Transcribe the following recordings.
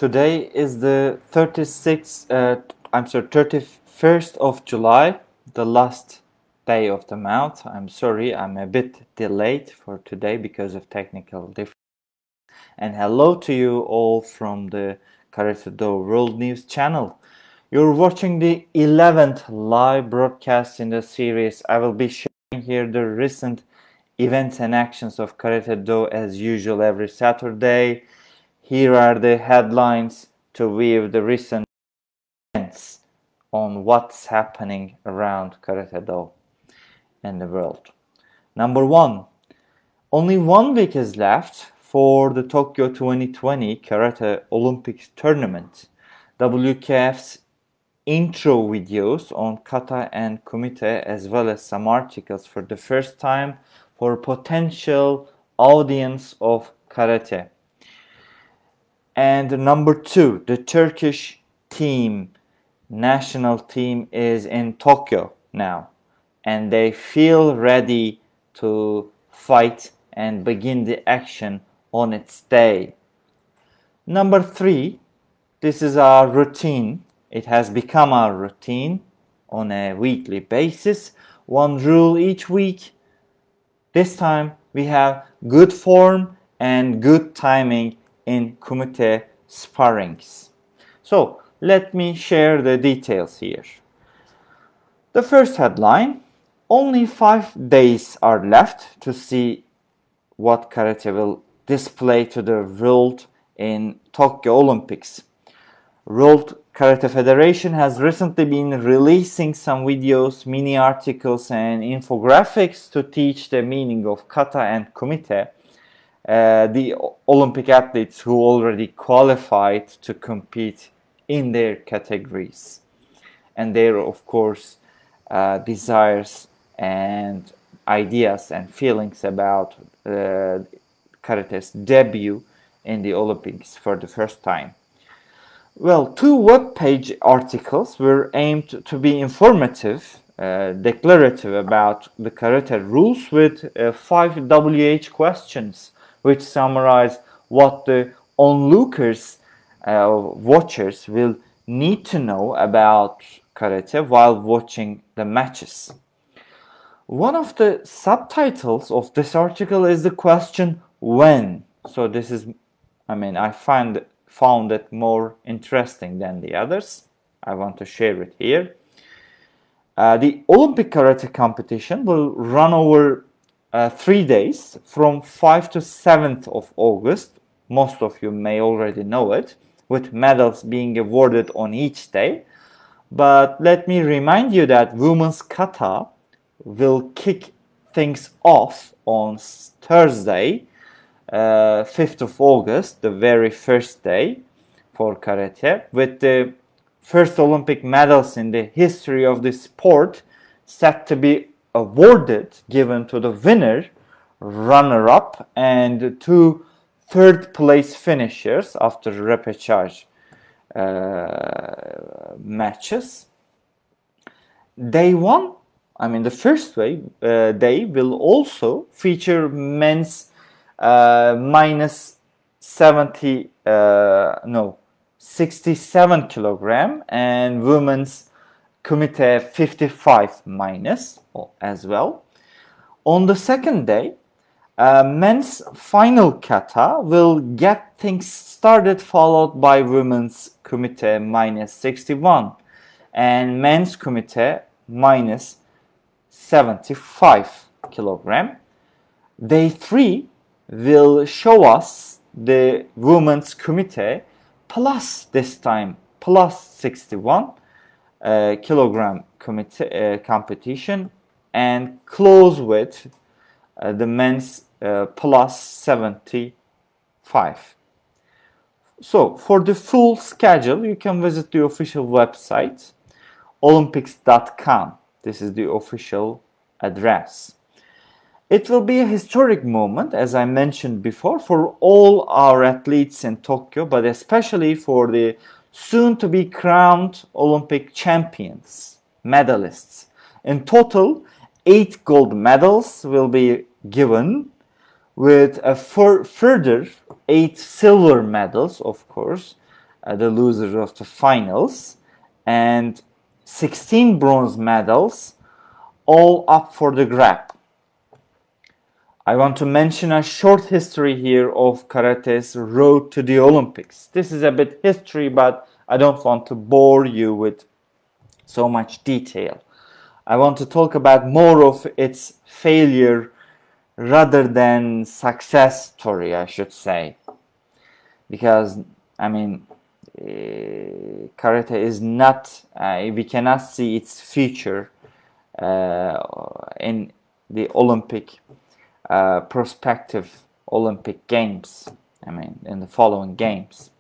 Today is the 31st of July, the last day of the month. I'm sorry, I'm a bit delayed for today because of technical difficulties. And hello to you all from the Karate Do World News channel. You're watching the 11th live broadcast in the series. I will be sharing here the recent events and actions of Karate Do as usual every Saturday. Here are the headlines to view the recent events on what's happening around Karate Do in the world. Number 1. Only 1 week is left for the Tokyo 2020 Karate Olympics tournament. WKF's intro videos on kata and kumite, as well as some articles for the first time for potential audience of karate. And number 2, the Turkish national team is in Tokyo now, and they feel ready to fight and begin the action on its day. Number 3, this is our routine. It has become our routine on a weekly basis. One rule each week. This time we have good form and good timing in kumite sparrings. So let me share the details here. The first headline: only 5 days are left to see what karate will display to the world in Tokyo Olympics. World Karate Federation has recently been releasing some videos, mini articles and infographics to teach the meaning of kata and kumite. The Olympic athletes who already qualified to compete in their categories, and their, of course, desires and ideas and feelings about karate's debut in the Olympics for the first time. Well, 2 web-page articles were aimed to be informative, declarative about the karate rules, with 5 WH questions which summarize what the onlookers, watchers, will need to know about karate while watching the matches. One of the subtitles of this article is the question when. So this is, I found it more interesting than the others. I want to share it here. The Olympic karate competition will run over 3 days from 5th to 7th of August. Most of you may already know it, with medals being awarded on each day. But let me remind you that women's kata will kick things off on Thursday, 5th of August, the very first day for karate, with the first Olympic medals in the history of the sport set to be awarded, given to the winner, runner-up, and 2 third-place finishers after repechage matches. Day 1, the first day will also feature men's minus 67 kilogram and women's kumite 55 minus as well. On the second day, men's final kata will get things started, followed by women's kumite minus 61 and men's kumite minus 75 kilogram. Day 3 will show us the women's kumite plus, this time plus 61 kilogram competition, and close with the men's plus 75. So for the full schedule, you can visit the official website olympics.com. This is the official address. It will be a historic moment, as I mentioned before, for all our athletes in Tokyo, but especially for the soon-to-be crowned Olympic champions, medalists. In total, 8 gold medals will be given, with a further 8 silver medals, of course, the losers of the finals, and 16 bronze medals, all up for the grab. I want to mention a short history here of karate's road to the Olympics. This is a bit history, but I don't want to bore you with so much detail. I want to talk about more of its failure rather than success story, I should say. Because, I mean, karate is not, we cannot see its future in the Olympic prospective Olympic Games, I mean, in the following games.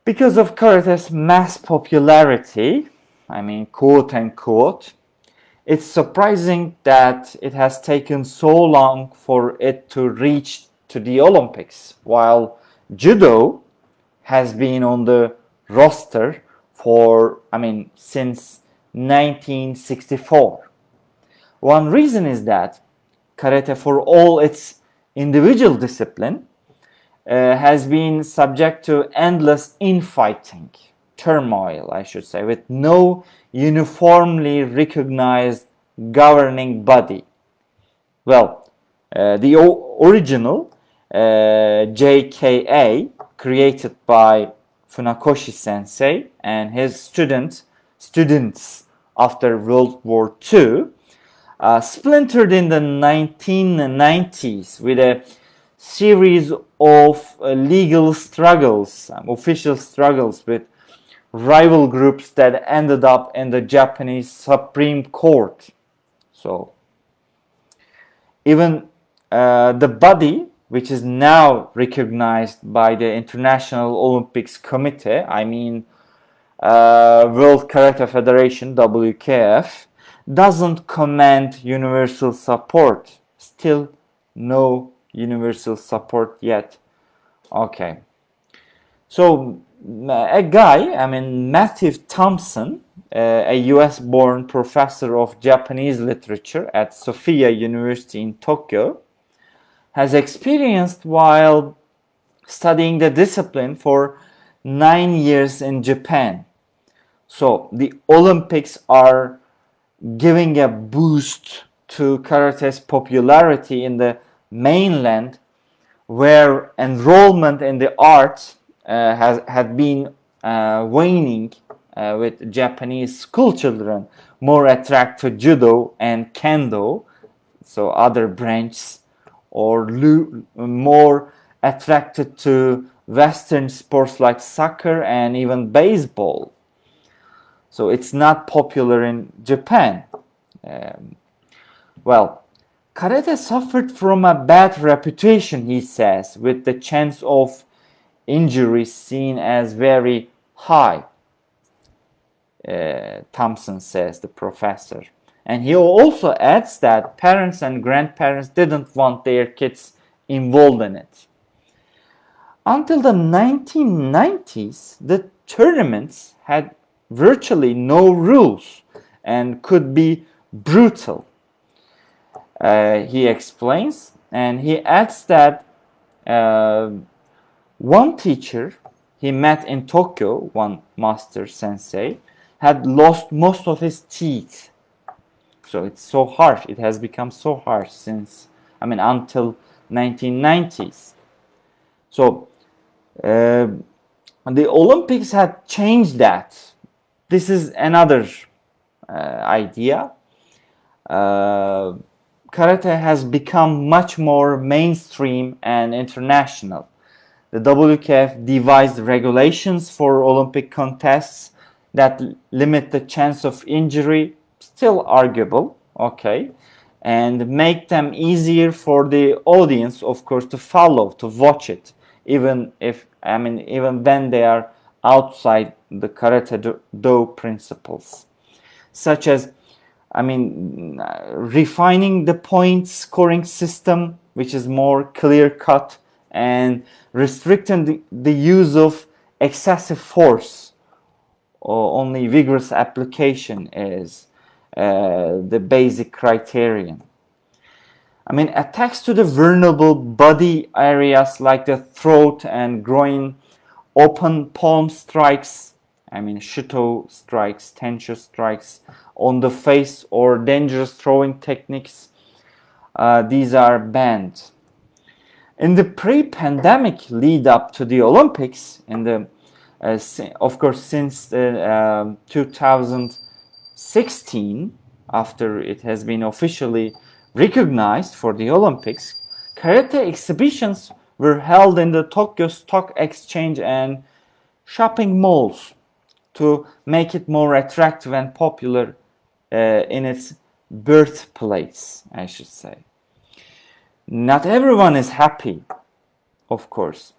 Because of karate's mass popularity, I mean, quote unquote, it's surprising that it has taken so long for it to reach to the Olympics, while judo has been on the roster for, I mean, since 1964. One reason is that karate, for all its individual discipline, has been subject to endless infighting, turmoil, I should say, with no uniformly recognized governing body. Well, the original JKA, created by Funakoshi Sensei and his students after World War II, splintered in the 1990s with a series of legal struggles, official struggles with rival groups that ended up in the Japanese Supreme Court. So even the body, which is now recognized by the International Olympics Committee, I mean World Karate Federation, WKF, doesn't command universal support. Still no universal support yet. Okay. So a guy, I mean Matthew Thompson, a US-born professor of Japanese literature at Sophia University in Tokyo, has experienced while studying the discipline for 9 years in Japan. So the Olympics are giving a boost to karate's popularity in the mainland, where enrollment in the arts had been waning, with Japanese school children more attracted to judo and kendo, so other branches, or more attracted to Western sports like soccer and even baseball. So it's not popular in Japan. Well, karate suffered from a bad reputation, he says, with the chance of injury seen as very high. Thompson says, the professor. And he also adds that parents and grandparents didn't want their kids involved in it. Until the 1990s, the tournaments had virtually no rules and could be brutal. He explains, and he adds that one teacher he met in Tokyo, one master sensei, had lost most of his teeth. So it's so harsh. It has become so harsh since, I mean, until 1990s. So the Olympics had changed that. This is another idea. Karate has become much more mainstream and international. The WKF devised regulations for Olympic contests that limit the chance of injury, still arguable, okay, and make them easier for the audience, of course, to follow, to watch it, even if, I mean, even when they are outside the karate do principles, such as, I mean, refining the point scoring system, which is more clear-cut, and restricting the use of excessive force. Or only vigorous application is the basic criterion. I mean, attacks to the vulnerable body areas like the throat and groin open palm strikes, shuto strikes, tensho strikes on the face, or dangerous throwing techniques, these are banned. In the pre-pandemic lead up to the Olympics, of course since 2016, after it has been officially recognized for the Olympics, karate exhibitions were held in the Tokyo Stock Exchange and shopping malls to make it more attractive and popular in its birthplace, I should say. Not everyone is happy, of course.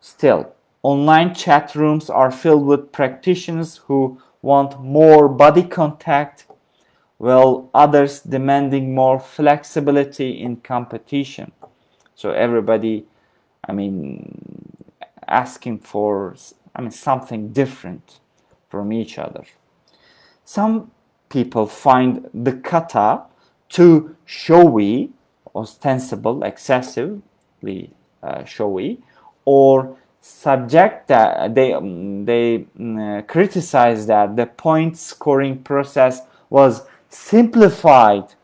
Still, online chat rooms are filled with practitioners who want more body contact, while others demanding more flexibility in competition. So everybody, asking for something different from each other. Some people find the kata too showy, ostensible, excessively showy, or subject that they criticize that the point scoring process was simplified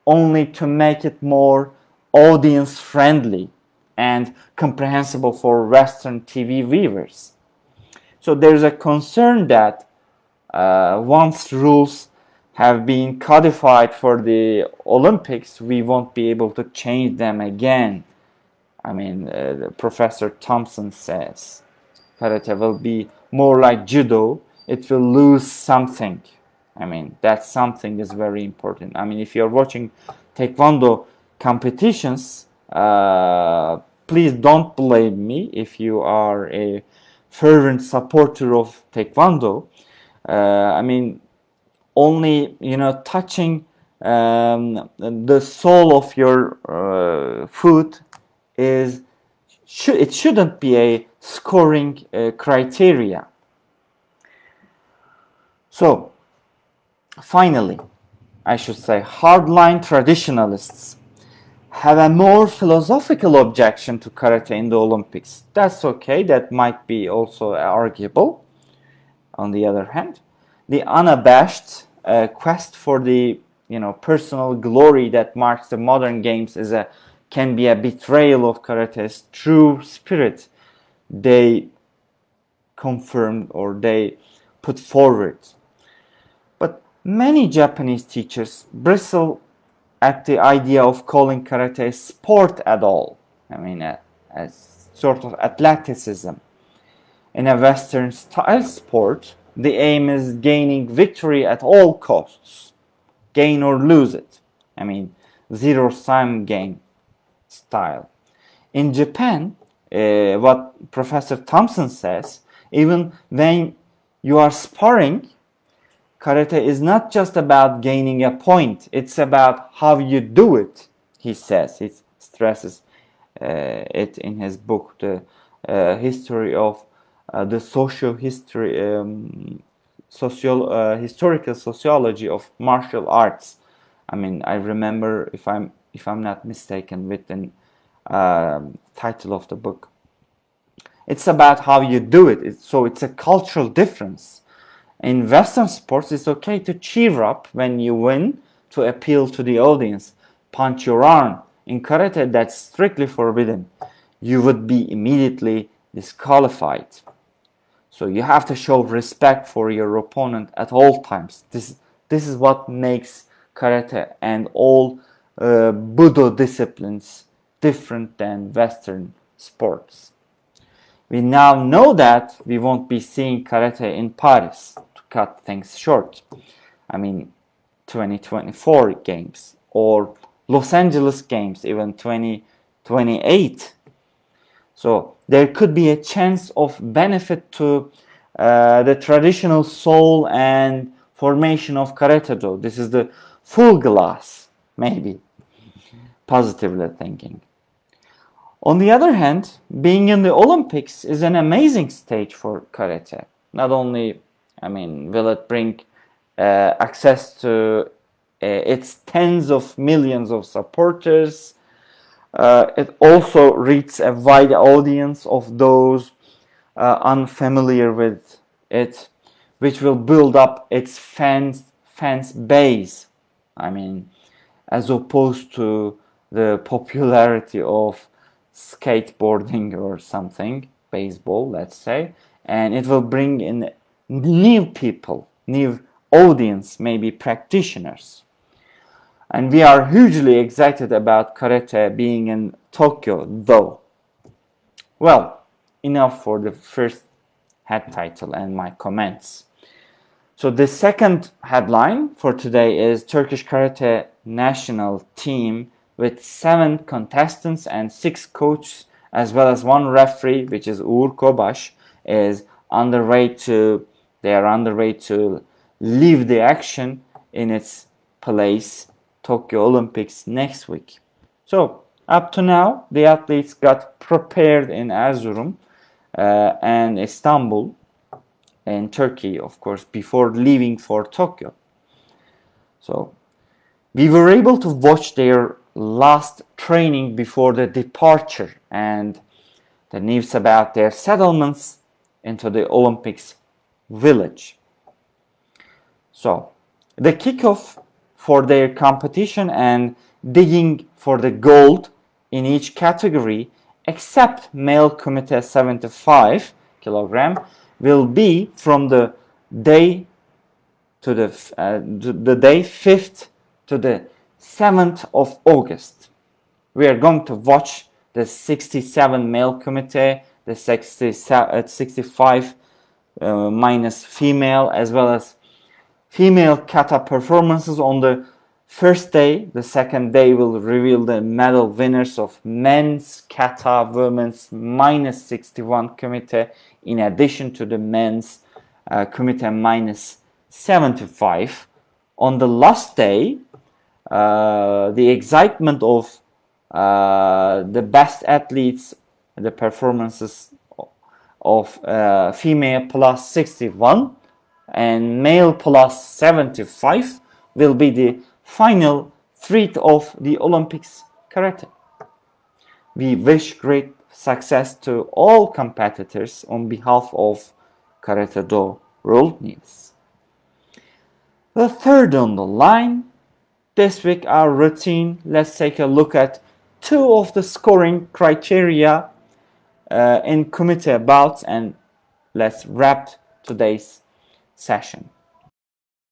only to make it more audience friendly and comprehensible for Western TV viewers. So there's a concern that once rules have been codified for the Olympics, we won't be able to change them again. Professor Thompson says karate will be more like judo. It will lose something. That something is very important. If you're watching taekwondo competitions, please don't blame me if you are a fervent supporter of taekwondo. Only touching the sole of your foot it shouldn't be a scoring criteria. So finally, I should say, hardline traditionalists have a more philosophical objection to karate in the Olympics. That's okay, that might be also arguable. On the other hand, the unabashed quest for the personal glory that marks the modern games can be a betrayal of karate's true spirit. They confirmed, or they put forward. But many Japanese teachers bristle at the idea of calling karate a sport at all. A sort of athleticism. In a Western style sport, the aim is gaining victory at all costs. Gain or lose it. Zero-sum game style. In Japan, what Professor Thompson says, even when you are sparring, karate is not just about gaining a point. It's about how you do it, he says. He stresses it in his book, The History of the historical sociology of martial arts. I remember, if I'm not mistaken, with the title of the book. It's about how you do it. So it's a cultural difference. In Western sports, it's okay to cheer up when you win to appeal to the audience. Punch your arm. In karate, that's strictly forbidden. You would be immediately disqualified. So you have to show respect for your opponent at all times. This is what makes karate and all Budo disciplines different than Western sports. We now know that we won't be seeing karate in Paris, to cut things short. 2024 games, or Los Angeles games, even 2028. So there could be a chance of benefit to the traditional soul and formation of karate-do. This is the full glass, maybe, positively thinking. On the other hand, being in the Olympics is an amazing stage for karate. Not only, will it bring access to its tens of millions of supporters, it also reaches a wide audience of those unfamiliar with it, which will build up its fans base. I mean, as opposed to the popularity of skateboarding or something, baseball, let's say, and it will bring in new people, new audience, maybe practitioners. And we are hugely excited about karate being in Tokyo, though. Well, enough for the first head title and my comments. So the second headline for today is Turkish Karate National Team with 7 contestants and 6 coaches, as well as 1 referee, which is Uğur Kobaş, is on the way to, they are on the way to leave the action in its place, Tokyo Olympics next week. So up to now, the athletes got prepared in Erzurum and Istanbul in Turkey, of course, before leaving for Tokyo. So we were able to watch their last training before the departure and the news about their settlements into the Olympics village. So the kickoff for their competition and digging for the gold in each category except male committee 75 kilogram will be from the day to the day 5th to the 7th of August. We are going to watch the 67 male committee, the 65 minus female, as well as female kata performances on the first day. The second day will reveal the medal winners of men's kata, women's minus 61 committee, in addition to the men's committee minus 75. On the last day, the excitement of the best athletes, the performances of female plus 61 and male plus 75 will be the final threat of the Olympics karate. We wish great success to all competitors on behalf of Karate Do World News. The third on the line, this week our routine, let's take a look at 2 of the scoring criteria in committee bouts, and let's wrap today's session.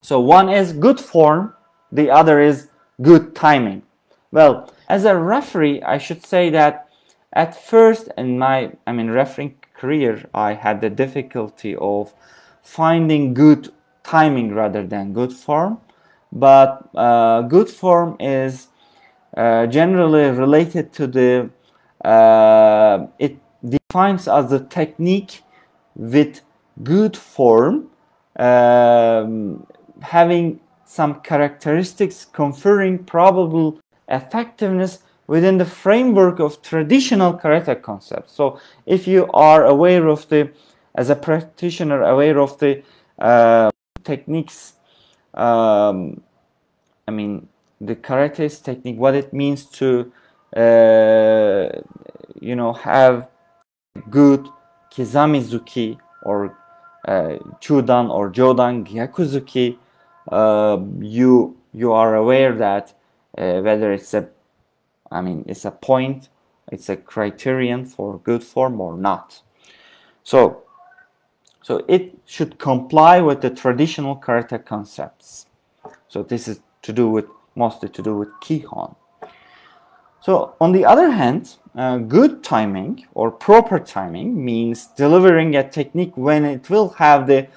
So one is good form, the other is good timing. Well, as a referee, I should say that at first in my refereeing career, I had the difficulty of finding good timing rather than good form. But good form is generally related to the, it defines as a technique with good form, having some characteristics conferring probable effectiveness within the framework of traditional karate concepts. So if you are aware of the, as a practitioner, aware of the techniques, the karate's technique, what it means to, have good kizamizuki or chudan or jodan gyakuzuki, you are aware that whether it's a, it's a point, it's a criterion for good form or not. So it should comply with the traditional karate concepts. So this is mostly to do with Kihon. So on the other hand, good timing or proper timing means delivering a technique when it will have the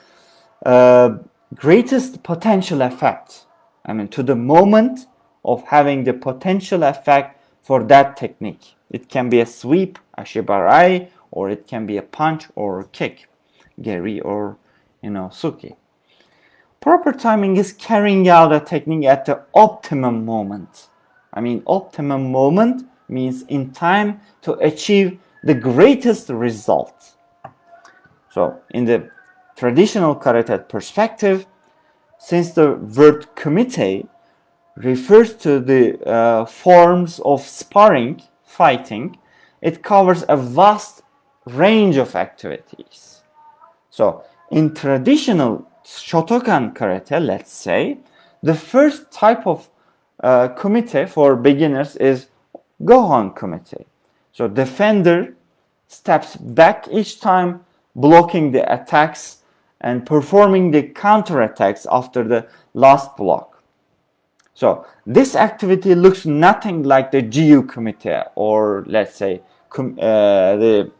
greatest potential effect. To the moment of having the potential effect for that technique. It can be a sweep, a shibarai, or it can be a punch or a kick, geri or suki. Proper timing is carrying out a technique at the optimum moment. Optimum moment means in time to achieve the greatest result. So in the traditional karate perspective, since the word kumite refers to the forms of sparring, fighting, it covers a vast range of activities. So in traditional Shotokan karate, let's say, the first type of kumite for beginners is Gohan kumite. So defender steps back each time, blocking the attacks and performing the counterattacks after the last block. So this activity looks nothing like the Jiu kumite, or let's say the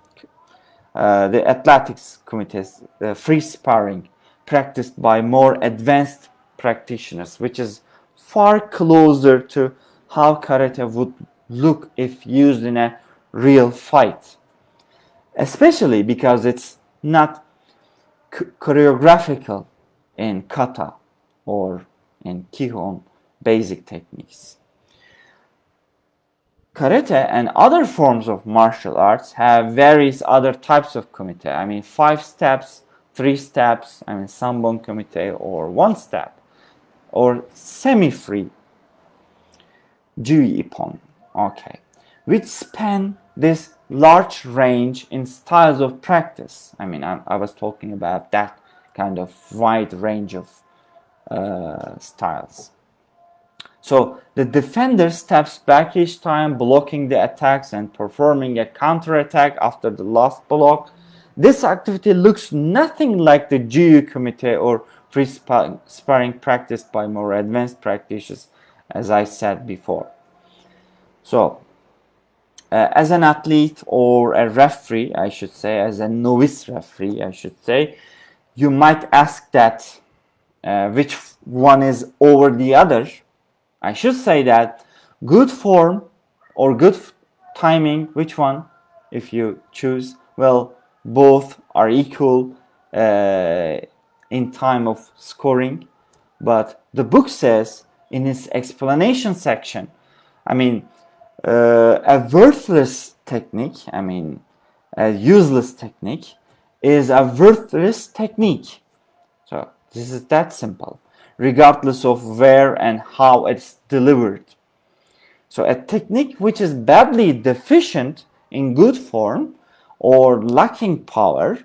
athletics kumites, free sparring practiced by more advanced practitioners, which is far closer to how karate would look if used in a real fight, especially because it's not choreographical in kata or in kihon basic techniques. Karate and other forms of martial arts have various other types of kumite. I mean 5 steps, 3 steps, I mean sanbon kumite, or 1 step, or semi-free Jui Ippon, okay, which span this large range in styles of practice. I mean, I was talking about that kind of wide range of styles. So the defender steps back each time, blocking the attacks and performing a counterattack after the last block. This activity looks nothing like the Jiu kumite or free sparring practiced by more advanced practitioners, as I said before. So, as an athlete or a referee, I should say, as a novice referee, I should say, you might ask that which one is over the other. I should say that good form or good timing, which one, if you choose? Well, both are equal in time of scoring, but the book says in its explanation section, I mean, a worthless technique, I mean, a useless technique is a worthless technique. So this is that simple, regardless of where and how it's delivered. So a technique which is badly deficient in good form or lacking power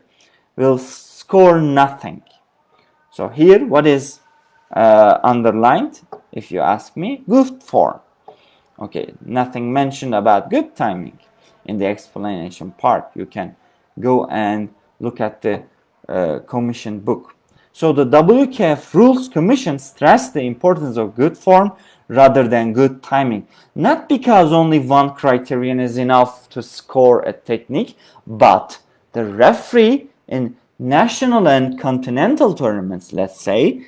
will score nothing. So here, what is underlined, if you ask me? Good form. Okay, nothing mentioned about good timing in the explanation part. You can go and look at the commission book. So the WKF Rules Commission stressed the importance of good form rather than good timing. Not because only one criterion is enough to score a technique, but the referee in national and continental tournaments, let's say,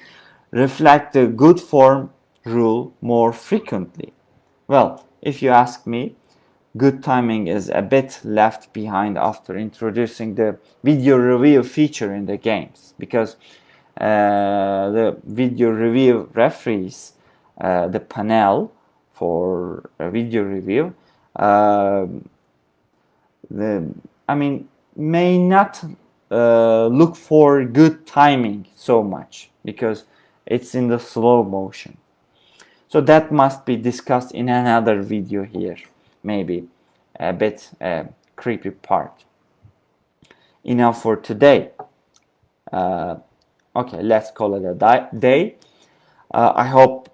reflect the good form rule more frequently. Well, if you ask me, good timing is a bit left behind after introducing the video review feature in the games, because the video review referees, the panel for a video review, may not look for good timing so much because it's in the slow motion. So that must be discussed in another video here, maybe a bit creepy part. Enough for today. Okay, let's call it a day. I hope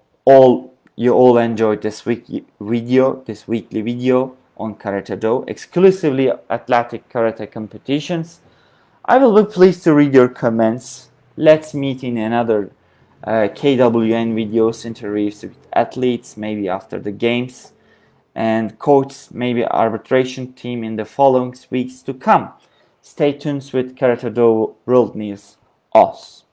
you all enjoyed this weekly video on Karate Do, exclusively athletic karate competitions. I will be pleased to read your comments. Let's meet in another KWN videos, interviews with athletes, maybe after the games, and coach, maybe arbitration team in the following weeks to come. Stay tuned with Karate Do World News Us.